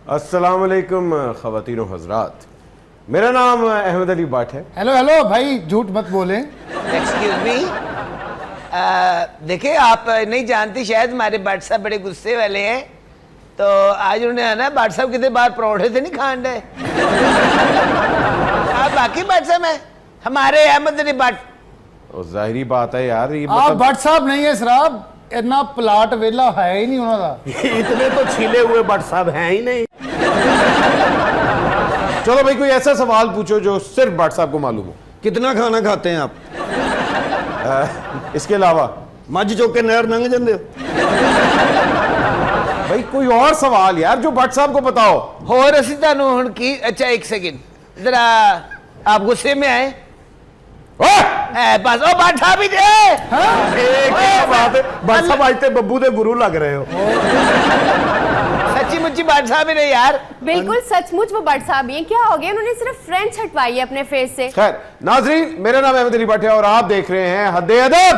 अस्सलाम वालेकुम ख़वातीन व हज़रात, मेरा नाम अहमद अली भट्ट है। हेलो हेलो भाई, झूठ मत बोलें। एक्सक्यूज मी, देखिए आप नहीं जानती शायद हमारे भट्ट साहब बड़े गुस्से वाले हैं, तो आज उन्होंने आना भट्ट साहब कितने बार परोठे से नहीं खान रहे। आप बाकी भट्ट साहब हैं हमारे अहमद अली भट्ट। जाहिरी बात है यार, ये आप भट्ट साहब नहीं है सराब, इतना प्लाट वेला है ही नहीं उन्होंने। इतने तो छीले हुए भट्ट साहब हैं ही नहीं। चलो भाई, कोई ऐसा सवाल पूछो जो सिर्फ भट्ट साहब को मालूम हो। कितना खाना खाते हैं आप? इसके अलावा मज चौक के नहर नंग जाते हो? भाई कोई और सवाल यार जो भट्ट साहब को बताओ। होर असी तुहानू हुण की, अच्छा एक सेकंड जरा, आप गुस्से में आए बस। ओ भट्ट साहब ही थे। बात है भट्ट साहब, आज ते बब्बू दे गुरु लग रहे हो। सच्ची मुच्ची भट्ट साहब ही रहे यार। बिल्कुल सचमुच वो भट्ट साहब ही हैं। क्या हो गया, उन्होंने सिर्फ फ्रेंच हटवाई है अपने फेस से। खैर नाज़रीन, मेरा नाम अहमद अली भट्ट है और आप देख रहे हैं हद्दे अदब।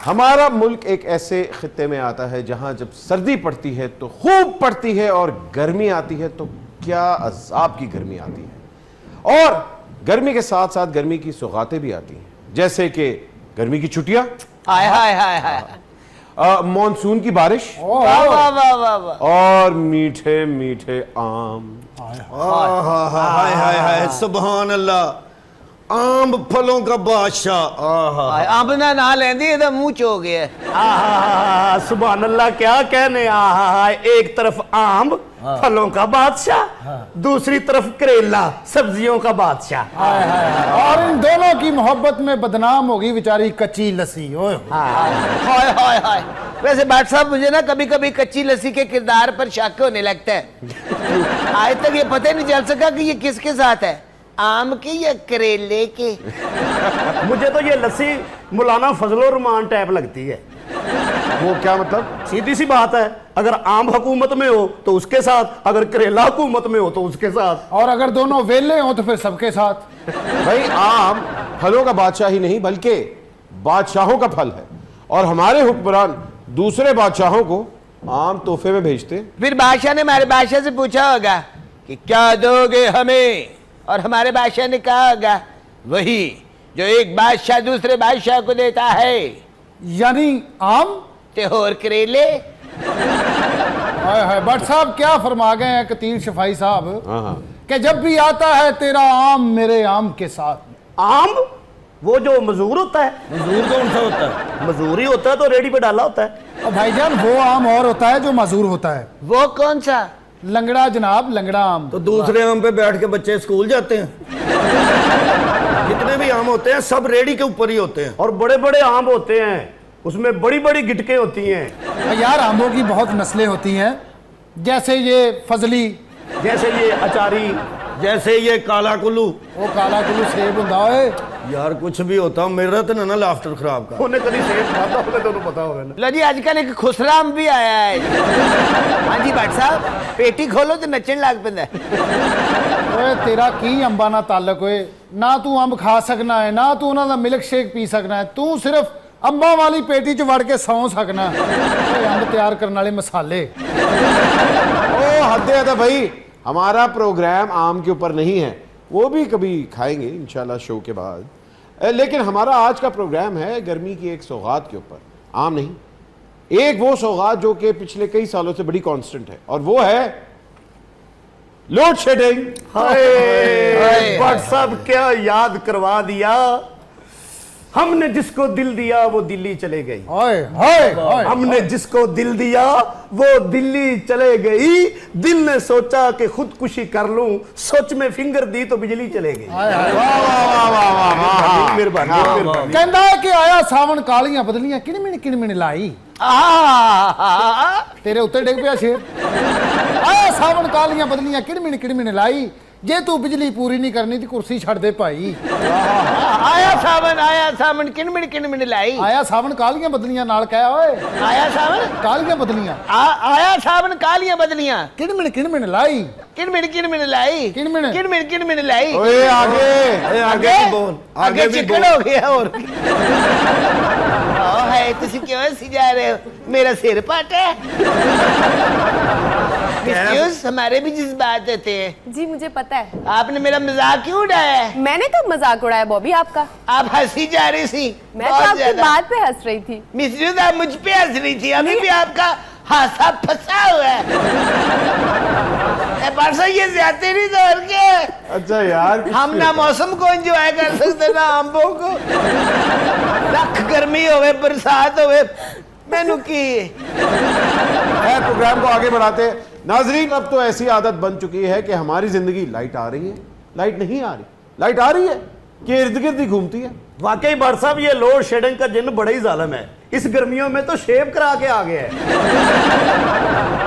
हमारा मुल्क एक ऐसे खित्ते में आता है जहां जब सर्दी पड़ती है तो खूब पड़ती है और गर्मी आती है तो क्या अज़ाब की गर्मी आती है, और गर्मी के साथ साथ गर्मी की सौगातें भी आती हैं, जैसे कि गर्मी की छुट्टियां, हाय हाय हाय हाय, मॉनसून की बारिश, वाह वाह वाह वाह वाह, और मीठे मीठे आम। हाय हाय हाय, सुभान अल्लाह, आम फलों का बादशाह। आम ना लेंदी ਇਹਦਾ ਮੂੰਹ ਚੋ ਗਿਆ। सुभान अल्लाह, क्या कहने। एक तरफ आम फलों का बादशाह, दूसरी तरफ करेला सब्जियों का बादशाह। और इन दोनों की मोहब्बत में बदनाम होगी बेचारी कच्ची लस्सी। ओए हाय हाय हाय। वैसे भट्ट साहब, मुझे ना कभी कभी कच्ची लस्सी के किरदार पर शक होने लगता है। आज तक ये पता नहीं चल सका कि ये किसके साथ है, आम के या करेले के। मुझे तो ये लस्सी मौलाना फजलो रहमान टाइप लगती है। वो क्या मतलब? सीधी सी बात है, अगर आम हुकूमत में हो तो उसके साथ, अगर करेला हुकूमत में हो तो उसके साथ, और अगर दोनों वेले हो तो फिर सबके साथ। भाई आम फलों का बादशाह ही नहीं बल्कि बादशाहों का फल है, और हमारे हुक्मरान दूसरे बादशाहों को आम तोहफे में भेजते। फिर बादशाह ने हमारे बादशाह से पूछा होगा कि क्या दोगे हमें, और हमारे बादशाह ने कहा होगा वही जो एक बादशाह दूसरे बादशाह को देता है, यानी आम ते और करेले। हाय हाय, भट्ट साहब क्या फरमा गए हैं कतीर शफाई साहब कि जब भी आता है तेरा आम मेरे आम के साथ। आम वो जो मजूर होता है, मजूर कौन सा होता है? मजूर ही होता है, तो रेडी पे डाला होता है। और भाईजान वो आम और होता है जो मजूर होता है। वो कौन सा? लंगड़ा जनाब, लंगड़ा आम। तो दूसरे आम पे बैठ के बच्चे स्कूल जाते हैं। जितने भी आम होते हैं सब रेडी के ऊपर ही होते हैं, और बड़े बड़े आम होते हैं, उसमें बड़ी बड़ी गिटकें होती हैं। यार आमों की बहुत नस्लें होती हैं, जैसे ये फजली, जैसे ये अचारी, जैसे ये काला कुल्लू। वो काला कुल्लू सेब हुंदा है यार कुछ भी होता, मेरा तो ना लाफ्टर खराब का उन्हें कभी सेब खाता होगा, दोनों पता होगा ना। लो जी, आजकल एक खुसरा आम भी आया है। हाँ जी भट्ट साहब, पेटी खोलो तो नचन लग पैंदा है। ओए तेरा की अंबा ना ताल्लुक होए, ना तू अंब खा सकना है, ना तू उन्होंने मिल्क शेक पी सकना है, तू सिर्फ अंबा वाली पेटी च वड़ के सौ सकना। अंब तैयार करने वाले मसाले। ओ हद्दे अदब भाई, हमारा प्रोग्राम आम के ऊपर नहीं है, वो भी कभी खाएंगे इंशाल्लाह शो के बाद। लेकिन हमारा आज का प्रोग्राम है गर्मी की एक सौगात के ऊपर, आम नहीं। एक वो सौगात जो कि पिछले कई सालों से बड़ी कांस्टेंट है, और वो है लोड शेडिंग। भट्ट साहब क्या याद करवा दिया। हमने जिसको दिल दिया वो दिल्ली चले गई। हमने जिसको दिल दिया वो दिल्ली चले गई। दिल ने सोचा कि खुदकुशी कर लूं, सोच में फिंगर दी तो बिजली चले गई। कहता है कि आया सावन कालियां बदलियां किणमिण लाई। तेरे उत्ते डिग पिया शेर। आया सावन कालियां बदलियां किणमिण लाई, जे तू बिजली पूरी नहीं करनी तो कुर्सी छड़ दे भाई। आया सावन किणमिण लाई। आया सावन कालियां बदलियां नाल कह ओए। आया सावन कालियां बदलियां। आया सावन कालियां बदलियां किणमिण लाई। किणमिण लाई। किणमिण लाई। ओए आगे आगे बोल, आगे चिकन हो गया। और हाय तुसी क्यों हंसी जा रहे हो? मेरा सिर पाटा है। मिस्यूस, हमारे भी जज्बात होते हैं। जी मुझे पता है। आपने मेरा मजाक क्यों उड़ाया है? मैंने तो मजाक उड़ाया बॉबी आपका। आप हंसी जा रही थी। मैं तो आपकी बात पे हंस रही थी। मिस्यूस, आप मुझ पे हंस रही थी। अभी भी आपका हासा फंसा हुआ है। परसों ये ज्यादा नहीं दौड़ के। अच्छा यार, हम ना मौसम को एंजॉय कर सकते ना आंबों को। रख गर्मी होवे बरसात होवे मैनू की है। प्रोग्राम को आगे बढ़ाते हैं नाजरीन। अब तो ऐसी आदत बन चुकी है कि हमारी जिंदगी लाइट आ रही है, लाइट नहीं आ रही, लाइट आ रही है कि इर्द गिर्द ही घूमती है। वाकई भाट साहब ये लोड शेडिंग का जिन बड़ा ही जालिम है। इस गर्मियों में तो शेव करा के आ गया है।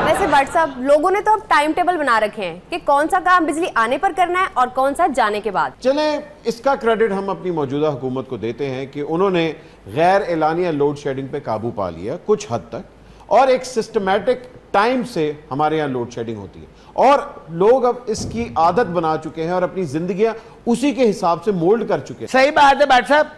वैसे भट्ट साहब, लोगों ने तो अब टाइम टेबल बना रखे हैं कि कौन सा काम बिजली आने पर करना है और कौन सा जाने के बाद। चले इसका क्रेडिट हम अपनी मौजूदा हुकूमत को देते हैं कि उन्होंने गैर एलानिया लोड शेडिंग पे काबू पा लिया कुछ हद तक, और एक सिस्टमैटिक टाइम से हमारे यहाँ लोड शेडिंग होती है और लोग अब इसकी आदत बना चुके हैं और अपनी जिंदगियां उसी के हिसाब से मोल्ड कर चुके हैं। सही बात है भट्ट साहब।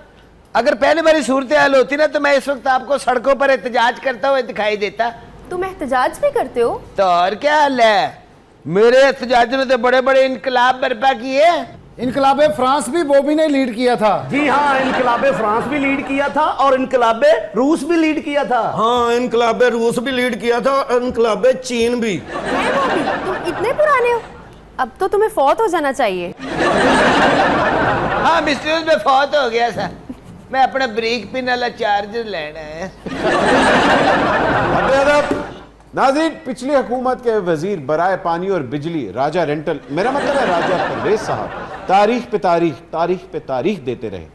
अगर पहले बारी सूरत हाल होती ना तो मैं इस वक्त आपको सड़कों पर एहतजाज करता हुआ दिखाई देता। तुम एहतजाज भी करते हो? तो और क्या हाल है? मेरे एहतजाज ने तो बड़े बड़े इनकलाब बर्पा किए। इनकलाबे फ्रांस भी बॉबी ने लीड किया था। जी हाँ, इनकलाबे फ्रांस भी लीड किया था और इनकलाबे रूस भी लीड किया था। हाँ, इनकलाबे रूस भी लीड किया था और इनकलाबे चीन भी। है बॉबी, तुम इतने पुराने हो, अब तो तुम्हें फौत हो जाना चाहिए। हाँ मिस्टर, में फौत हो गया था। मैं अपना ब्रेक पिन वाला चार्जर लेना है। नाज़रीन, पिछली हुकूमत के वजीर बराए पानी और बिजली राजा रेंटल, मेरा मतलब है राजा परवेज साहब, तारीख पे तारीख देते रहे।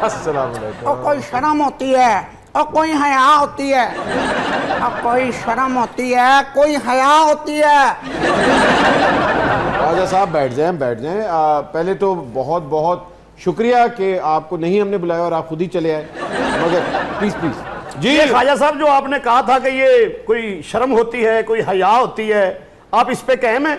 अस्सलाम वालेकुम। और कोई शर्म होती है और कोई हया होती है, और कोई शर्म होती है, कोई हया होती है। राजा साहब बैठ जाएं। पहले तो बहुत बहुत शुक्रिया कि आपको नहीं हमने बुलाया और आप खुद ही चले आए, मगर प्लीज जी ख्वाजा साहब, जो आपने कहा था कि ये कोई शर्म होती है, कोई हया होती है, आप इस पे कायम हैं?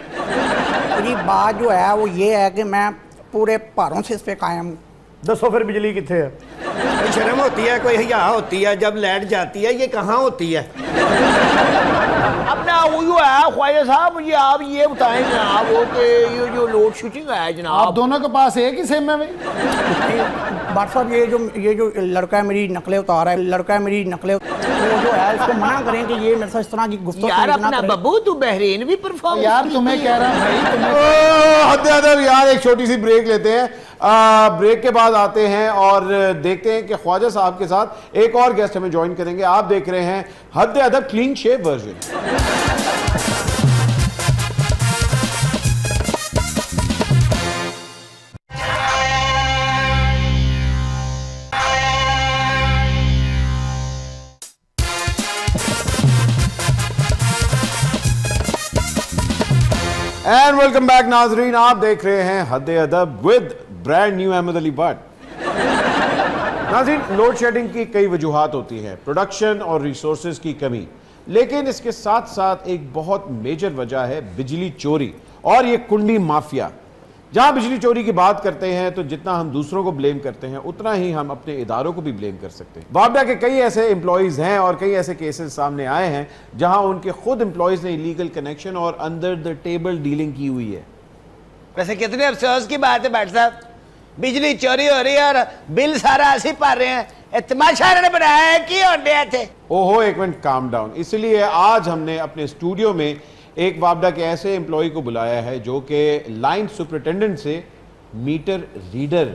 मेरी बात जो है वो ये है कि मैं पूरे भारों से इस पे कायम हूँ। दसो फिर बिजली कितने है? कोई शर्म होती है, कोई हया होती है, जब लाइट जाती है ये कहाँ होती है? अपना वो जो है ख्वाजा साहब, ये आप ये बताएं जनाब वो कि ये जो लोड शेडिंग है जनाब, आप दोनों के पास एक ही सेम है भाई? भाट साहब, ये जो लड़का है मेरी नकलें उतार है, लड़का है मेरी नकलें, तो जो है इसको मना करें कि ये मेरे साथ इस तरह की गुफ्तगू यार अपना बब्बू तू बहरीन भी परफॉर्म यार तुम्हें कह रहा भाई, हद यार, एक छोटी सी ब्रेक लेते हैं। ब्रेक के बाद आते हैं और देखते हैं कि ख्वाजा साहब के साथ एक और गेस्ट हमें ज्वाइन करेंगे। आप देख रहे हैं Had Adab clean shave version. And welcome back नाजरीन, आप देख रहे हैं Had Adab with brand new Ahmad Ali Bhatt. नाज़रीन, लोड शेडिंग की कई वजूहात होती हैं, प्रोडक्शन और रिसोर्सेज की कमी, लेकिन इसके साथ साथ एक बहुत मेजर वजह है बिजली चोरी और ये कुंडी माफिया। जहां बिजली चोरी की बात करते हैं तो जितना हम दूसरों को ब्लेम करते हैं उतना ही हम अपने इदारों को भी ब्लेम कर सकते हैं। वापडा के कई ऐसे एम्प्लॉयज हैं और कई ऐसे केसेस सामने आए हैं जहां उनके खुद एम्प्लॉयज ने इलीगल कनेक्शन और अंडर द टेबल डीलिंग की हुई है। वैसे कितने अफसोस की बात है भाट साहब, बिजली चोरी हो रही है और बिल सारा ऐसे पा रहे हैं। तमाशा ने बनाया है कि और थे। ओहो, एक मिनट, काम डाउन। इसलिए आज हमने अपने स्टूडियो में एक वापडा के ऐसे एम्प्लॉय को बुलाया है जो कि लाइन सुपरिटेंडेंट से मीटर रीडर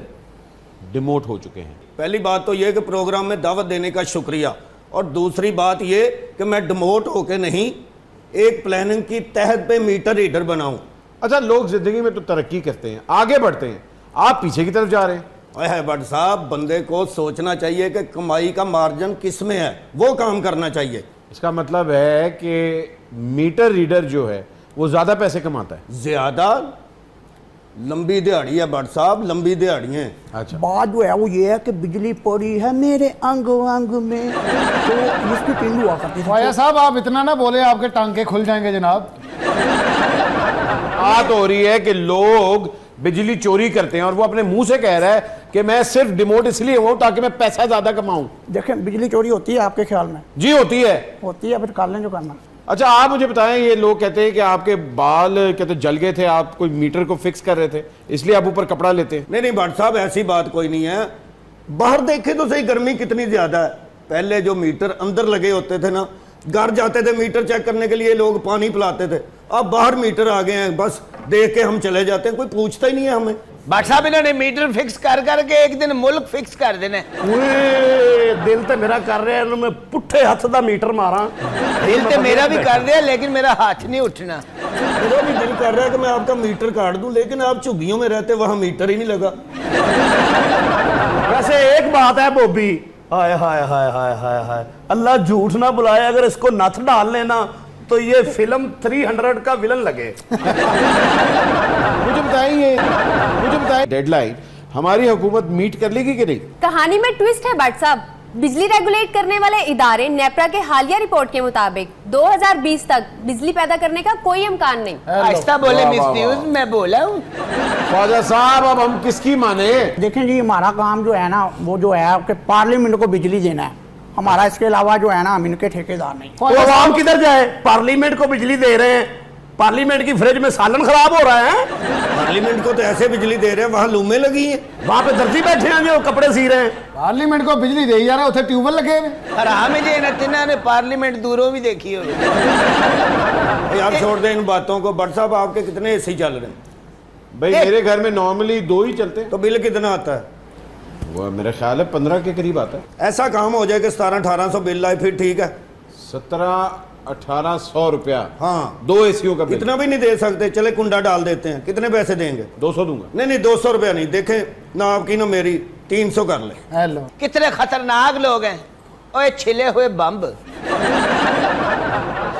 डिमोट हो चुके हैं। पहली बात तो यह कि प्रोग्राम में दावत देने का शुक्रिया, और दूसरी बात यह कि मैं डिमोट होके नहीं, एक प्लानिंग की तहत पे मीटर रीडर बनाऊं। अच्छा, लोग जिंदगी में तो तरक्की करते हैं, आगे बढ़ते हैं, आप पीछे की तरफ जा रहे हैं। है भट्ट साहब, बंदे को सोचना चाहिए कि कमाई का मार्जिन किस में है, वो काम करना चाहिए। इसका मतलब है कि मीटर रीडर जो है वो ज्यादा पैसे कमाता है। ज्यादा लंबी दिहाड़ी है भट्ट साहब, लंबी दिहाड़ी है। अच्छा, बात जो है वो ये है कि बिजली पड़ी है मेरे अंग अंग में, तो इसकी पिंड हुआ करती थी। ख्वाजा साहब आप इतना ना बोले, आपके टांके खुल जाएंगे जनाब। बात हो रही है कि लोग बिजली चोरी करते हैं और वो अपने मुंह से कह रहा है कि मैं सिर्फ डिमोट इसलिए हुआ ताकि मैं पैसा ज्यादा कमाऊं। देखें, बिजली चोरी होती है आपके ख्याल में? जी होती है। होती है, फिर कर लें जो करना। अच्छा, आप मुझे बताएं, ये लोग कहते हैं कि आपके बाल कहते जल गए थे, आप कोई मीटर को फिक्स कर रहे थे इसलिए आप ऊपर कपड़ा लेते हैं। नहीं नहीं भट्ट साहब, ऐसी बात कोई नहीं है। बाहर देखे तो सही गर्मी कितनी ज्यादा है। पहले जो मीटर अंदर लगे होते थे ना, घर जाते थे मीटर चेक करने के लिए, लोग पानी पिलाते थे। अब बाहर मीटर आ गए हैं, बस देख के हम चले जाते हैं, कोई पूछता ही नहीं है हमें। भट्ट साहब इन्होंने मीटर फिक्स कर करके एक दिन मुल्क फिक्स कर देना। दिल तो मेरा कर रहा है मैं पुट्ठे हाथ का मीटर मारा। दिल तो मेरा भी कर दिया, लेकिन मेरा हाथ नहीं उठना। मेरा भी दिल कर रहा है कि मैं आपका मीटर काट दूं, लेकिन आप झुग्गियों में रहते, वहां मीटर ही नहीं लगा। वैसे एक बात है बोबी, हाय हाय हाय हाय हाय हाय, अल्लाह झूठ ना बुलाए, अगर इसको नथ डाल लेना तो ये फिल्म 300 का विलन लगे। मुझे बताइए डेडलाइन हमारी हुकूमत मीट कर लेगी कि नहीं? कहानी में ट्विस्ट है भट्ट साहब। बिजली रेगुलेट करने वाले इदारे नेपरा के हालिया रिपोर्ट के मुताबिक 2020 तक बिजली पैदा करने का कोई इम्कान नहीं। आहिस्ता बोले मिस न्यूज, मैं बोला हूँ। ख्वाजा साहब, अब हम किसकी माने? देखें जी, हमारा काम जो है ना वो जो है आपके पार्लियामेंट को बिजली देना है हमारा। इसके अलावा जो है ना हम इनके ठेकेदार नहीं। तो आवाम किधर जाए? पार्लियामेंट को बिजली दे रहे हैं, पार्लियामेंट की फ्रिज में सालन खराब हो रहा है। पार्लियामेंट को तो ऐसे बिजली दे रहे हैं, वहां लूमें लगी हैं, वहां पे दर्जी बैठे हैं जो कपड़े सी रहे हैं। पार्लियामेंट को बिजली दे जा रहे, उसे ट्यूबवेल लगे हुए। हराम है जी, तिना ने पार्लियामेंट दूरों भी देखी होगी। यार छोड़ दें इन बातों को। भट्ट साहब, आपके कितने एसी चल रहे हैं? भाई मेरे घर में नॉर्मली 2 ही चलते हैं। तो बिल कितना आता है? वो मेरे ख्याल है 15 के करीब आता है। ऐसा काम हो जाए कि 1700-1800 बिल आए, फिर ठीक है। 1700-1800 रुपया? हाँ, 2 एसीओ का बिल। इतना भी नहीं दे सकते, चले कुंडा डाल देते हैं। कितने पैसे देंगे? 200 दूंगा। नहीं नहीं, 200 रुपया नहीं, देखें ना आपकी ना मेरी, 300 कर ले। हेलो, कितने खतरनाक लोग हैं। ओए छिले हुए बम्ब।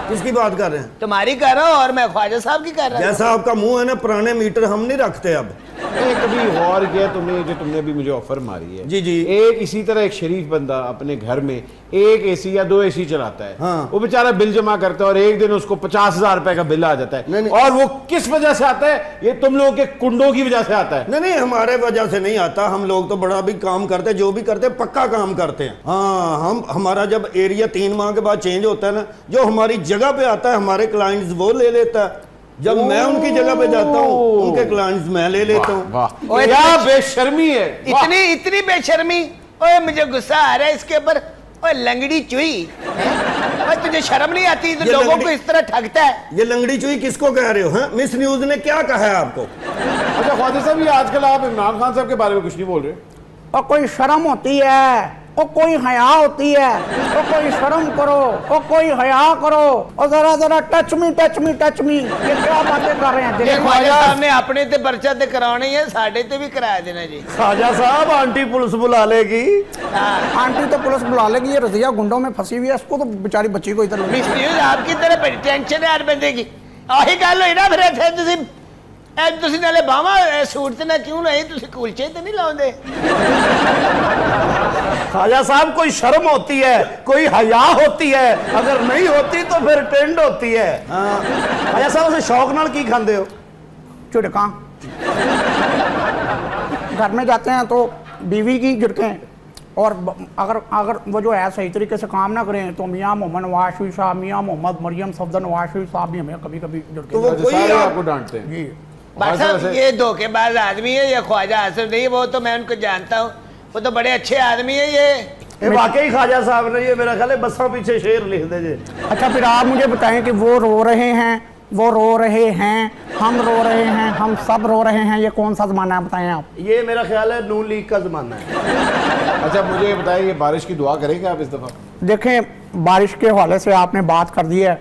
किसकी बात कर रहे हैं? तुम्हारी कर रहा हूँ और मैं ख्वाजा साहब की कर रहा हूँ। जैसा आपका मुंह है ना, पुराने मीटर हम नहीं रखते अब। कभी गौर किया तुमने, जो तुमने अभी मुझे ऑफर मारी है? जी जी। एक इसी तरह एक शरीफ बंदा अपने घर में 1 एसी या 2 एसी चलाता है। हाँ। वो बेचारा बिल जमा करता है और एक दिन उसको 50,000 रुपए का बिल आ जाता है। नहीं, नहीं। और वो किस वजह से आता है? ये तुम लोगों के कुंडों की वजह से आता है। नहीं नहीं, हमारे वजह से नहीं आता। हम लोग तो बड़ा भी काम करते हैं, जो भी करते हैं पक्का काम करते हैं। हाँ, हमारा जब एरिया 3 माह के बाद चेंज होता है ना, जो हमारी जगह पे आता है हमारे क्लाइंट्स वो ले लेता है। जब मैं उनकी जगह पे जाता हूँ, उनके क्लाइंट्स मैं ले लेता हूँ। वाह, क्या बेशर्मी है। इतनी बेशर्मी। ओए मुझे गुस्सा आ रहा है इसके ऊपर। ओए लंगड़ी चुई, ओए तुझे शर्म नहीं आती? तो लोगों को इस तरह ठगता है। ये लंगड़ी चुई किसको कह रहे हो? हाँ, मिस न्यूज ने क्या कहा है आपको? अच्छा ख्वाजा साहब, ये आजकल आप इमरान खान साहब के बारे में कुछ नहीं बोल रहे? और कोई शर्म होती है, और कोई हया होती है, और कोई शर्म करो, और कोई हया करो, और जरा जरा touch me touch me touch me, ये क्या बातें कर रहे हैं? ये ख्वाजा साहब ने अपने ते पर्चा ते कराने है, साढ़े ते भी करा देना जी। ख्वाजा साहब, आंटी पुलिस बुला लेगी। आंटी तो पुलिस बुला लेगी, ये रजिया गुंडों में फंसी हुई है, इसको तो बेचारी बच्ची को इधर मिस न्यूज आपकी तरह बड़ी टेंशन है हर बंदे की। आही गल होई ना फिर इत्थे ਤੁਸੀਂ ਨਾਲੇ ਬਾਵਾ ਸੂਟ ਤੇ ਨਾ क्यों नहीं ਤੁਸੀਂ ਕੁਲਚੇ ਤੇ नहीं लाਉਂदे? ख्वाजा साहब, कोई शर्म होती है, कोई हया होती है, अगर नहीं होती तो फिर टेंड होती है। ख्वाजा साहब, उसे शौक नाल की खांदे हो? झुड़का। घर में जाते हैं तो बीवी की झुड़कें, और अगर वो जो है सही तरीके से काम ना करें तो मियाँ मोहम्मद नवाज शरीफ साहब, मियाँ मोहम्मद मरियम सफदर नवाज शरीफ साहब भी हमें कभी कभी झुड़के। तो वो कोई आपको डांटते हैं? जी। ये धोखेबाज आदमी है, ये ख्वाजा आसिफ नहीं, वो तो मैं उनको जानता हूँ, वो तो बड़े अच्छे आदमी है। ये वाकई ख्वाजा साहब ने, ये मेरा ख्याल है बसा पीछे शेर लिख दे जे। अच्छा, फिर आप मुझे बताएं कि वो रो रहे हैं, वो रो रहे हैं, हम रो रहे हैं, हम सब रो रहे हैं, ये कौन सा जमाना है बताएं आप? ये मेरा ख्याल है नून लीग का जमाना है। अच्छा मुझे ये बताइए, ये बारिश की दुआ करेंगे आप इस दफा? देखें, बारिश के हवाले से आपने बात कर दी है,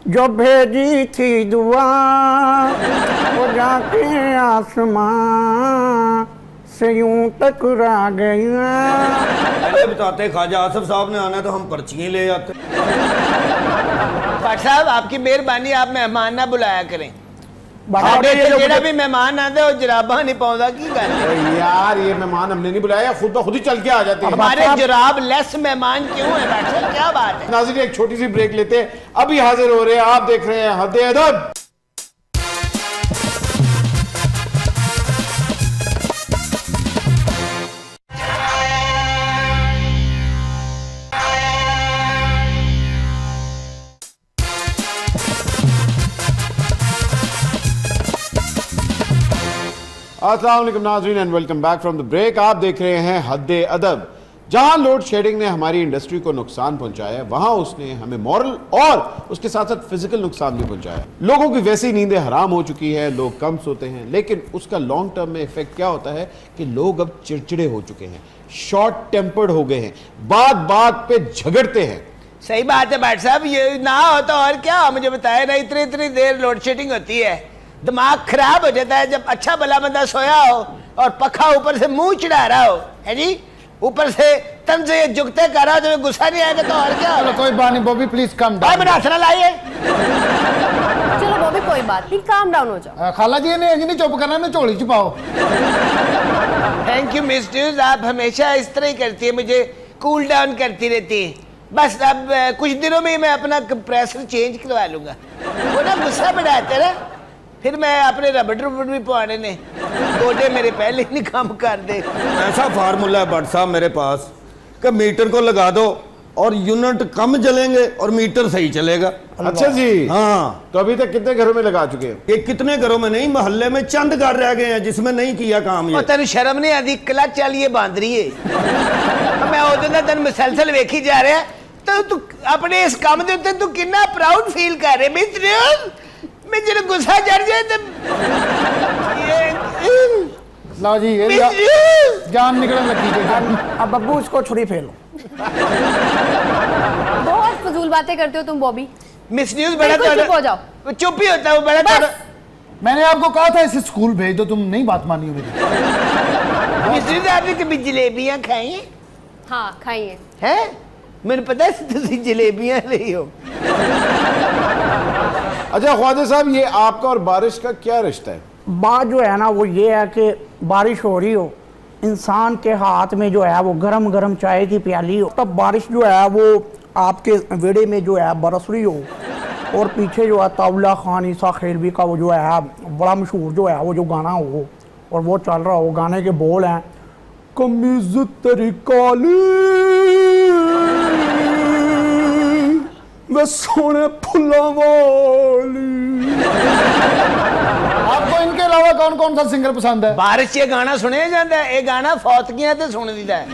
जो भेजी थी दुआ वो जाके आसमां से यूं टकरा गया। पहले बताते ख्वाजा आसिफ साहब ने आना तो हम पर्चियां ले आते। भट्ट साहब, आपकी मेहरबानी, आप मेहमान ना बुलाया करें। जेड़ा भी मेहमान आंदे वो जराबा नहीं पाਉਂदा की गल है यार ये मेहमान हमने नहीं बुलाया, खुद ब खुद ही चल के आ जाते हैं। हमारे जराब लेस मेहमान क्यों है डॉक्टर साहब, क्या बात है। नाज़रीन एक छोटी सी ब्रेक लेते हैं, अभी हाजिर हो रहे हैं, आप देख रहे हैं हद अदब। अस्सलाम वालेकुम नाज़रीन and welcome back from the break. आप देख रहे हैं हद अदब। जहां लोड शेडिंग ने हमारी इंडस्ट्री को नुकसान पहुंचाया, वहां उसने हमें मॉरल और उसके साथ साथ फिजिकल नुकसान भी पहुंचाया। लोगों की वैसी नींदें हराम हो चुकी है, लोग कम सोते हैं, लेकिन उसका लॉन्ग टर्म में इफेक्ट क्या होता है कि लोग अब चिड़चिड़े हो चुके हैं, शॉर्ट टेम्पर्ड हो गए हैं, बात बात पे झगड़ते हैं। सही बात है भाट साहब, ये ना हो तो और क्या, मुझे बताया ना, इतनी देर लोड शेडिंग होती है, दिमाग खराब हो जाता है। जब अच्छा भला बंदा सोया हो और पखा ऊपर से मुंह चढ़ा रहा हो, है जी, ऊपर से तन से ये जुगते कर रहा हो, तो गुस्सा नहीं आएगा तो और क्या। चलो कोई बात नहीं बॉबी, प्लीज कम डाउन। बनासना लाइए। चलो बॉबी कोई बात नहीं, काम डाउन हो जाओ। खाला जी ने नहीं चुप करना, ने झोली च पाओ। थैंक यू मिस ड्यूज, आप हमेशा इस तरह ही करती है, मुझे कूल डाउन करती रहती है। बस अब कुछ दिनों में मैं अपना कंप्रेसर चेंज करवा लूंगा, वो ना गुस्सा बढ़ाते ना, फिर मैं अपने रबड़ भी पवाने ने, गोडे मेरे पहले ही नहीं काम कर दे। ऐसा फार्मूला है भट्ट साहब मेरे पास कि मीटर को लगा दो और यूनिट कम जलेंगे और मीटर सही चलेगा। अच्छा जी, हाँ। तो अभी तक कितने घरों में लगा चुके हैं? ये कितने घरों में नहीं, मोहल्ले में चंद घर रह गए हैं जिसमें नहीं किया काम। ये तेन शर्म नहीं आती, क्लच वाली बांदरी है। मैं उधर तेन मुसलसल वेखी जा रहा, तो तू अपने इस काम के उत्ते तू कितना प्राउड फील कर रहे मिस्टर। मैं जरा गुस्सा चढ़ जाए तो लो जी ये जान निकलने लगी थी। अब बब्बू इसको छुरी फेलो। बहुत फजूल बातें करते हो तुम बॉबी। मिस न्यूज बड़ा चुप हो जाओ। चुप ही होता है वो बड़ा। मैंने आपको कहा था इसे स्कूल भेज दो, तुम नहीं बात मानी हो मेरी। मिस न्यूज आपने कभी जलेबियां खाई हैं? हाँ खाइए। हैं? मैंने पता है तुम जलेबियां ले हो। अच्छा ख्वाजा साहब, ये आपका और बारिश का क्या रिश्ता है? बात जो है ना वो ये है कि बारिश हो रही हो, इंसान के हाथ में जो है वो गरम गरम चाय की प्याली हो, तब बारिश जो है वो आपके वेड़े में जो है बरस रही हो, और पीछे जो है ताउला खान ईसा खेलवी का वो जो है बड़ा मशहूर जो है वो जो गाना हो और वो चल रहा हो। गाने के बोल हैं, कमीज तेरी काली वे सोने फुल्ला वाली। आपको इनके अलावा कौन कौन सा सिंगर पसंद है? बारिश ये गाना सुने जाता है, ये गाना फौतगियां ते सुन दीदा है।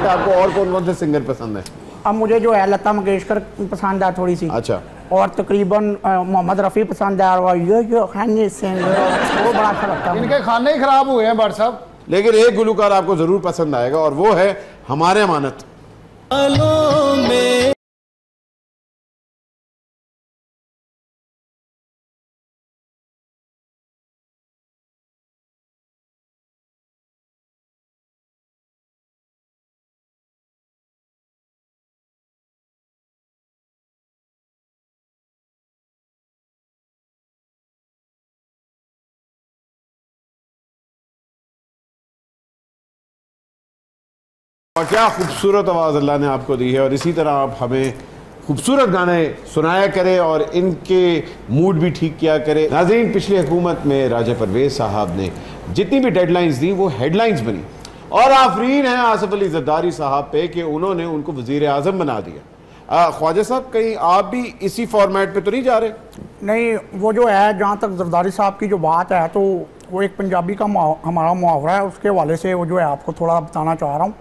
आपको और कौन कौन से सिंगर पसंद है? अब मुझे जो है लता मंगेशकर पसंद है थोड़ी सी। अच्छा। और तकरीबन मोहम्मद रफ़ी पसंद है, और ये खाने सिंगर वो बड़ा अच्छा लगता है। इनके खाने ही खराब हुए हैं भट्ट साहब। लेकिन एक गुलकार आपको जरूर पसंद आएगा और वो है हमारे अमानत। और क्या खूबसूरत आवाज़ अल्लाह ने आपको दी है, और इसी तरह आप हमें खूबसूरत गाने सुनाया करें और इनके मूड भी ठीक किया करें। नाज़रीन, पिछली हुकूमत में राजा परवेज़ साहब ने जितनी भी डेडलाइंस दी वो हेडलाइंस बनी, और आफरीन है आसिफ अली ज़रदारी साहब पे कि उन्होंने उनको वज़ीर आज़म बना दिया। ख्वाजा साहब, कहीं आप भी इसी फॉर्मेट पे तो नहीं जा रहे? नहीं, वो जो है जहाँ तक जरदारी साहब की जो बात है, तो वो एक पंजाबी का हमारा मुहावरा है, उसके हवाले से वो जो है आपको थोड़ा बताना चाह रहा हूँ।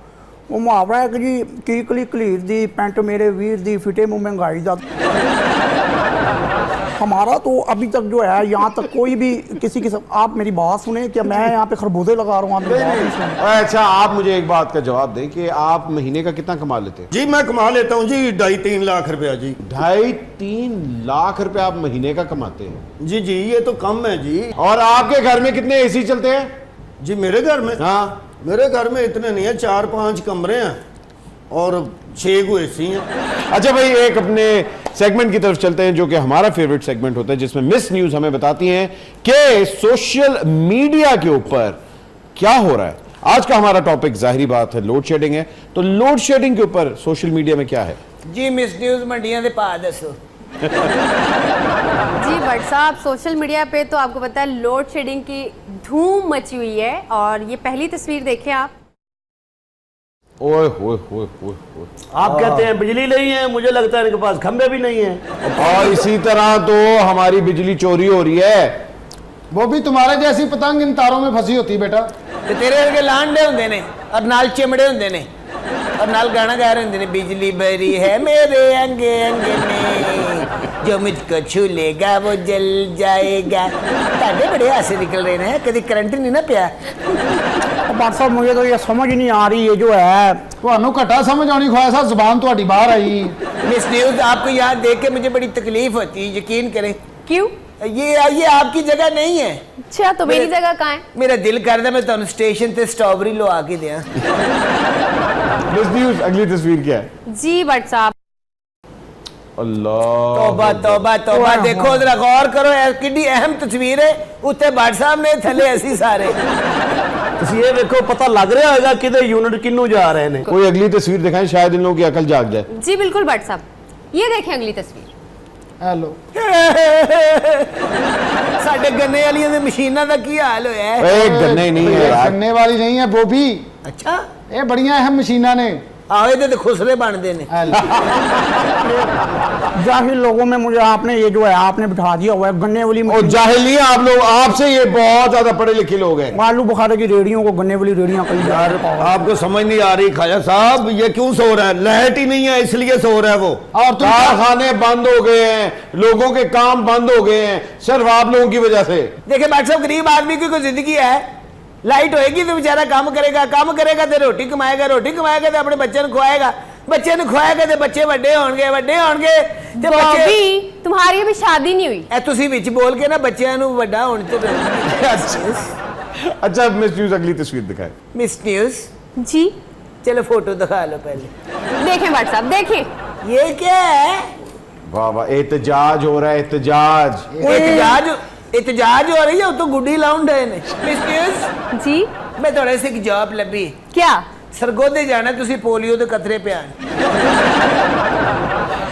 वो मुहावरा है कि जी कीकली कलीर दी पेंट मेरे वीर दी फिटे मुँह महंगाई दा। हमारा तो अभी तक जो है यहाँ तक कोई भी किसी की आप मेरी बात सुने, क्या मैं यहाँ पे खरबूजे लगा रहा हूँ? अच्छा, आप मुझे एक बात का जवाब दें कि आप महीने का कितना कमा लेते हैं? जी मैं कमा लेता हूँ जी 2.5-3 लाख रुपया जी। 2.5-3 लाख रुपया आप महीने का कमाते हैं? जी जी, ये तो कम है जी। और आपके घर में कितने एसी चलते हैं? जी मेरे घर में? हाँ, मेरे घर में इतने नहीं है, 4-5 कमरे हैं और 6 को एसी हैं। अच्छा भाई, एक अपने सेगमेंट की तरफ चलते हैं जो कि हमारा फेवरेट सेगमेंट होता है, जिसमें मिस न्यूज हमें बताती हैं कि सोशल मीडिया के ऊपर क्या हो रहा है। आज का हमारा टॉपिक जाहिर बात है लोड शेडिंग है, तो लोड शेडिंग के ऊपर सोशल मीडिया में क्या है जी? मिस न्यूज मंडियां दे पा दसो जी भट्ट साहब, सोशल मीडिया पे तो आपको पता है लोड शेडिंग की धूम मची हुई है। और ये पहली तस्वीर देखें आप। ओए होए होए होए होए। आप कहते हैं बिजली नहीं है, मुझे लगता है इनके पास खंबे भी नहीं है। और इसी तरह तो हमारी बिजली चोरी हो रही है। वो भी तुम्हारे जैसी पतंग इन तारों में फंसी होती बेटा। ते तेरे वर्गे लांडे होंदे ने और नाल चिमड़े होंदे ने और नाल गाना गा रहे होंदे ने, बिजली भरी है मेरे अंगे अंगे में, जो मुझको छू लेगा वो जल जाएगा। ताड़े बड़े हासे निकल रहे हैं, कभी करंट नहीं ना पिया। डॉक्टर साहब मुझे तो ये समझ नहीं आ रही, ये जो है ਤੁਹਾਨੂੰ घटा समझ आनी ख्वाहिश साहब, जुबान तो बाहर आई। मिस न्यूज, आपको यहाँ देख के मुझे बड़ी तकलीफ होती है, यकीन करें। क्यों? ये आपकी जगह नहीं है। अच्छा, तो मेरी जगह कहाँ है? मेरा दिल करता मैं तुम स्टेशन से स्ट्रॉबेरी लो आके दिया। मिस न्यूज, अगली तस्वीर क्या है जी भट्ट साहब? अल्लाह, तौबा तौबा तौबा, देखो जरा गौर करो, कितनी अहम तस्वीर है। उत्ते भट्ट साहब ने थले ऐसी सारे ये देखो, पता लग रहा होगा किधर यूनिट किन्नू जा रहे हैं। कोई अगली तस्वीर दिखाएं, शायद इन लोगों की अकल जाग जाए। जी बिल्कुल भट्ट साहब, ये देखें अगली तस्वीर। हेलो साडे गन्ने वालियां दे मशीनां दा की हाल होया है? एक गन्ने नहीं है यार, करने वाली नहीं है वो भी। अच्छा, ये बढ़िया अहम मशीना ने आओ ये तो खुसरे बनते ने। जाहिल लोगों में मुझे आपने ये जो है आपने बिठा दिया हुआ है गन्ने वाली और जाहिल नहीं है आप लोग, आपसे ये बहुत ज्यादा पढ़े लिखे लोग हैं। आलू बुखारे की रेडियों को गन्ने वाली रेडियां कही यार आपको समझ नहीं आ रही ख्वाजा साहब, ये क्यों सो रहा है? लाइट ही नहीं है इसलिए सो रहा है वो। और कारखाने बंद हो गए हैं, लोगों के काम बंद हो गए हैं, सिर्फ आप लोगों की वजह से। देखिए भट्ट साहब, गरीब आदमी की कोई जिंदगी है, लाइट होएगी तो बेचारा काम करेगा तो रोटी कमाएगा तो अपने बच्चे को खुआएगा तो बच्चे बड़े होंगे ते बच्चे। तुम्हारी अभी शादी नहीं हुई। ए तुसी विच बोल के ना बच्चों को बड़ा होने ते अच्छा मिस न्यूज, अगली तस्वीर दिखाए। मिस न्यूज जी चलो फोटो दिखा लो पहले। देखें भट्ट साहब, देखें ये क्या है? वाह वाह, एहतजाज हो रहा है, एहतजाज। एहतजाज हो रही है, तो गुड्डी लाउंड है ने। मिस न्यूज जी, मैं थोड़े से एक जॉब लभी। क्या? सरगोदे जाना तुसी पोलियो के कतरे पे आने।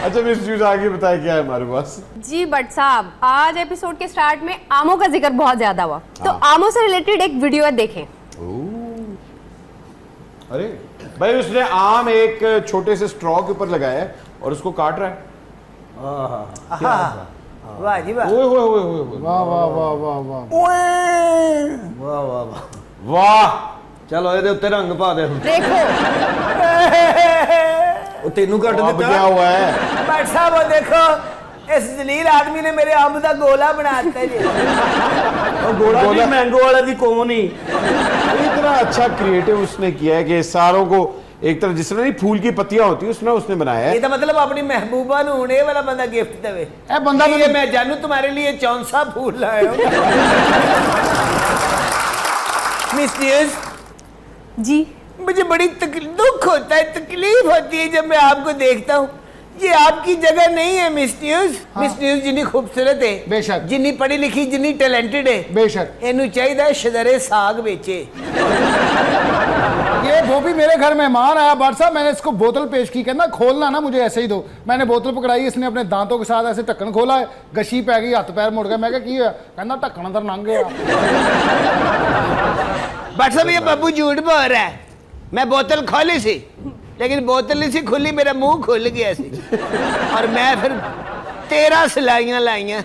अच्छा मिस न्यूज, आगे बताए क्या है हमारे पास। जी भट्ट साहब, आज एपिसोड के स्टार्ट में आमों का जिक्र बहुत ज्यादा हुआ, तो आमों से रिलेटेड एक वीडियो है, देखें। अरे भाई, उसने आम एक छोटे से स्ट्रॉ के ऊपर लगाया है और उसको काट रहा है। वाह जी वाह, ओए ओए ओए ओए, वाह वाह वाह वाह वाह वाह वाह वाह, वाह। चलो ਇਹਦੇ ਉੱਤੇ रंग पा दे। देखो ਉਹ ਤੈਨੂੰ ਕੱਟ अब ਦਿੱਤਾ। क्या हुआ है? भट्ट साहब वो देखो, इस जलील आदमी ने मेरे अंब का गोला बना दिया जी। और गोला भी मैंगो वाले दी कौन ही इतना अच्छा क्रिएटिव उसने किया है कि सारों को एक तरह जिस तरह नहीं फूल की पत्तियां होती है उसने बनाया है। ये तो मतलब अपनी महबूबा नु होने वाला बंदा गिफ्ट देवे। ए बंदा ये मैं जानू तुम्हारे लिए कौन सा फूल लाया हूं। मिस न्यूज जी, मुझे बड़ी दुख होता है, तकलीफ होती है जब मैं आपको देखता हूँ। ये आपकी जगह नहीं है मिस न्यूज। मिस न्यूज जितनी खूबसूरत है, बेशक, जितनी पढ़ी लिखी, जितनी टैलेंटेड है, बेशक इन्हू चाहिए शदरे साग बेचे। ये वो भी मेरे घर मेहमान आया भट्ट साहब, मैंने इसको बोतल पेश की, कहना खोलना ना मुझे ऐसे ही दो। मैंने बोतल पकड़ाई, इसने अपने दांतों के साथ ऐसे ढक्कन खोला है, गशी पै गई, हाथ पैर मुड़ गया। मैं क्या होया? कहना ढक्कन अंदर लंघ गया। भट्ट साहब ये बब्बू झूठ बोल रहा है, मैं बोतल खोली सी लेकिन बोतल नहीं सी खुली, मेरा मुंह खुल गया सी और मैं फिर 13 सिलाइयां लाइयां।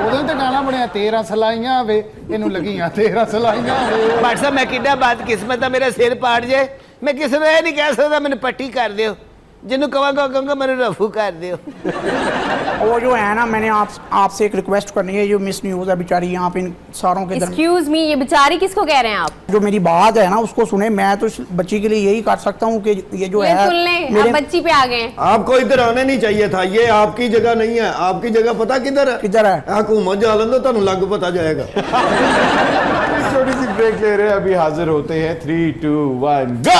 उदों तो गाना बनया 13 सिलाइयां वे, इनू लगियां 13 सिलाइयां वे। भट्ट साहब मैं किड्डा बात किस्मत है, मेरा सिर पाट जाए, मैं किसी को यह नहीं कह सकता मैंने पट्टी कर दियो, जिन्हों कहूँगा मैंने रफू कर दियो। वो जो है ना, मैंने आपसे एक रिक्वेस्ट करनी है, जो मिस न्यूज है बेचारी यहाँ पे इन सारों के एक्सक्यूज मी, ये बेचारी किसको कह रहे हैं आप? जो मेरी बात है ना उसको सुने। मैं तो इस बच्ची के लिए यही कर सकता हूँ कि ये जो है सुन लें, आप बच्ची पे आ गए। आपको इधर आने नहीं चाहिए था, ये आपकी जगह नहीं है। आपकी जगह पता किधर है? किधर है? हुकूमत जालन दो, तुम लग पता जाएगा। छोटी सी ब्रेक ले रहे हैं, अभी हाजिर होते हैं। 3, 2, 1 गो।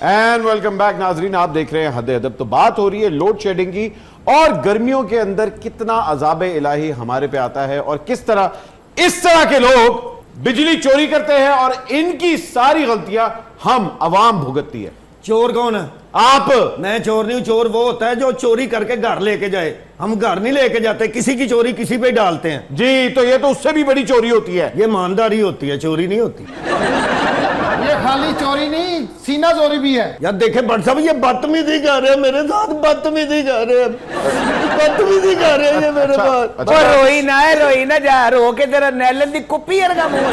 एंड वेलकम बैक नाजरीन, आप देख रहे हैं हद अदब। तो बात हो रही है लोड शेडिंग की और गर्मियों के अंदर कितना अजाब इलाही हमारे पे आता है और किस तरह इस तरह के लोग बिजली चोरी करते हैं और इनकी सारी गलतियां हम अवाम भुगतती है। चोर कौन है? आप। मैं चोर नहीं हूं। चोर वो होता है जो चोरी करके घर लेके जाए। हम घर नहीं लेके जाते, किसी की चोरी किसी पे डालते हैं जी। तो ये तो उससे भी बड़ी चोरी होती है। ये ईमानदारी होती है, चोरी नहीं होती। ये खाली चोरी नहीं, सीना चोरी भी है। यार देखे भट्ट साहब, ये बदतमीजी कर रहे हैं मेरे साथ, बदतमीजी कर रहे हैं, बदतमीजी कर रहे हैं ये मेरे साथ। रोई ना जा, रो के तेरा नैलन दी कुप्पी वर्गा मुंह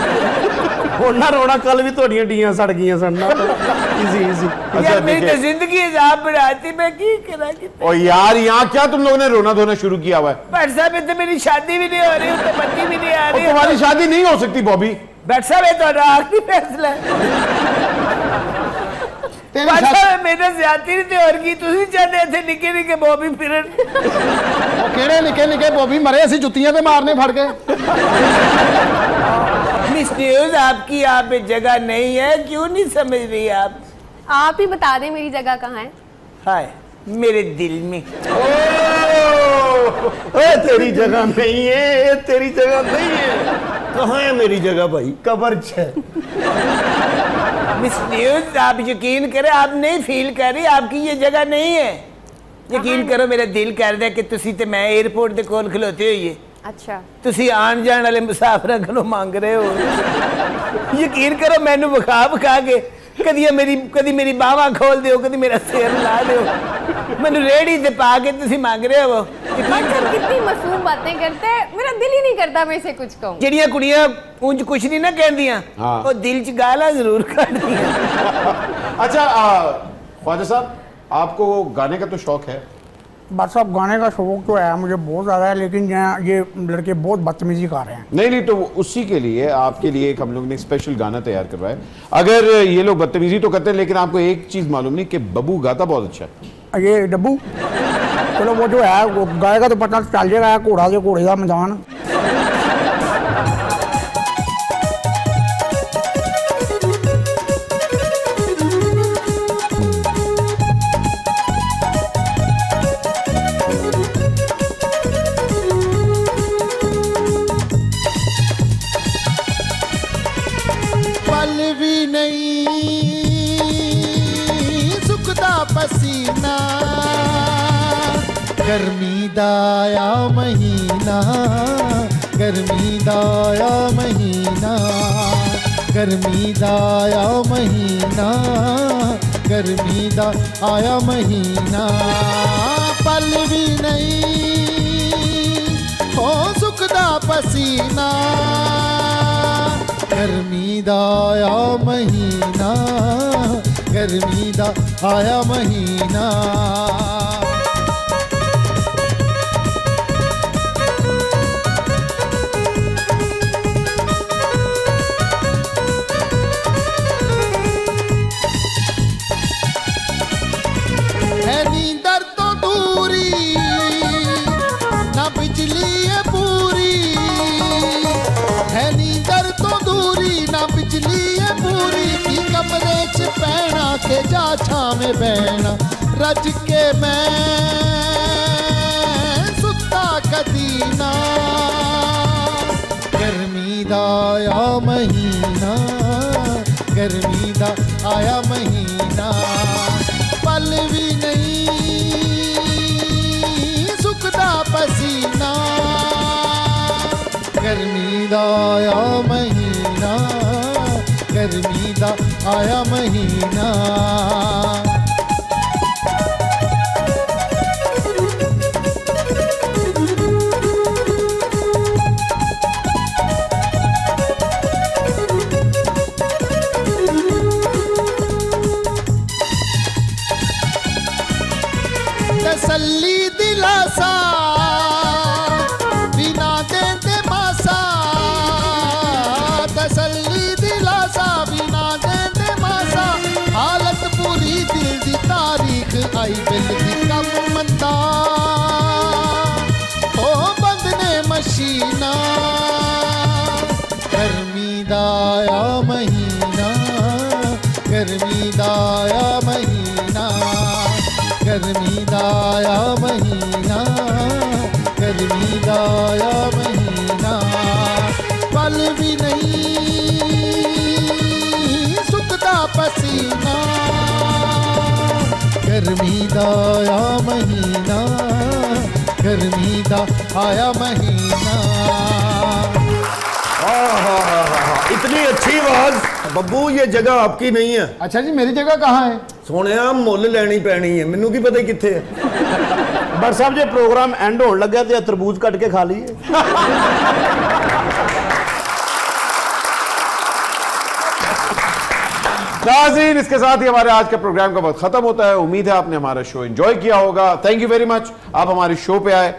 होना रोना, कल भी थोड़ियां डियां सड़ गईयां सड़ना। Easy easy. यार मेरी तो जिंदगी हिसाब बढ़ाती, मैं की करा कि। और यार यहाँ क्या तुम लोगों ने रोना धोना शुरू किया हुआ है? भट्ट साहब, तो मेरी शादी भी नहीं हो रही, तो बत्ती भी नहीं आ रही। तुम्हारी शादी नहीं हो सकती बॉबी। भट्ट साहब, ये तो आखिरी फैसला मेरे ज्यादा नहीं और की तुसी चाहते थे निके निके बॉबी फिरन। केड़े निके निके बॉबी मरे, ऐसी जुत्तियां पे मारने फड़ के। मिस न्यूज, आपकी यहाँ पे जगह नहीं है, क्यों नहीं समझ रही आप? आप ही बता दें मेरी जगह कहाँ है। हाय, मेरे दिल में। तेरी जगह नहीं है, तेरी जगह नहीं है। कहाँ है मेरी जगह भाई? कब्र है। मिस न्यूज, आप यकीन करें, आप नहीं फील कर रही, आपकी ये जगह नहीं है। यकीन करो, मेरा दिल कर रहा है कि तुसी ते मैं एयरपोर्ट के कोल खलोते होइए। अच्छा, तुसी आन जान वाले मुसाफिर को मांग रहे हो। यकीन करो, मैनू बखा बखा के कदी मेरी बावा खोल दो, कदी मेरा सिर ला दो, मैनू रेड़ी ते पा के तुसी मांग रहे हो। कितनी मासूम बातें करते हैं, मेरा दिल ही नहीं करता मैं इसे कुछ कहूं। ਜਿਹੜੀਆਂ ਕੁੜੀਆਂ ਉਂਝ ਕੁਛ ਨਹੀਂ ਨਾ ਕਹਿੰਦੀਆਂ, हाँ। ਉਹ दिल च गाला जरूर ਕੱਢਦੀਆਂ। अच्छा ख्वाजा साहब, आपको गाने का तो शौक है? बस अब गाने का शौक तो है मुझे बहुत ज़्यादा है, लेकिन ये लड़के बहुत बदतमीजी कर रहे हैं। नहीं, तो उसी के लिए आपके लिए एक हम लोग ने स्पेशल गाना तैयार करवाया। अगर ये लोग बदतमीजी तो करते हैं, लेकिन आपको एक चीज़ मालूम नहीं कि बब्बू गाता बहुत अच्छा है। ये डब्बू, चलो वो जो है वो गाएगा तो पता चल जाएगा, घोड़ा के घोड़े का मैदान। पसीना गर्मी दाया महीना, गर्मी दाया महीना, गर्मी दाया महीना, गर्मी दा आया महीना। पल भी नहीं हो सुखदा पसीना, गर्मी दाया महीना, गर्मी दा आया महीना। है नींदर तो दूरी ना बिजली है पूरी, है नींदर तो दूरी ना बिजली है पूरी। की कमरे च पैना के जा छावे बहना, रज के मैं सुता कदीना। गर्मी दा आया महीना, गर्मी दा आया महीना। पल भी नहीं सुखदा पसीना, गर्मी दा आया महीना, गर्मी दा आया महीना। तसल्ली दिलासा बिना देते मासा, तसल्ली दिलासा बिना देते मासा। हालत पूरी दिल दी तारीख आई बिल दी कम मंदा, ओ बंद ने मशीना। गर्मी दा आया महीना, गर्मी दाया महीना, गर्मी दाया महीना, गर्मी दाया महीना, पल भी नहीं सुखदा पसीना, गर्मी दाया महीना, गर्मी दा आया महीना। इतनी अच्छी आवाज बब्बू, ये जगह आपकी नहीं है। अच्छा जी, मेरी जगह कहाँ है? सोने मुल लैनी पैनी है, मैनू की पता किथे है। बट साहब जो प्रोग्राम एंड होने लगा तो तरबूज कट के खा लीए। नाज़रीन, इसके साथ ही हमारे आज का प्रोग्राम का वक्त खत्म होता है। उम्मीद है आपने हमारा शो एंजॉय किया होगा। थैंक यू वेरी मच, आप हमारे शो पे आए।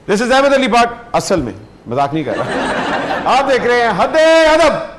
दिस इज अहमद अली भट्ट, असल में मजाक नहीं कर रहा। आप देख रहे हैं हद-ए-अदब।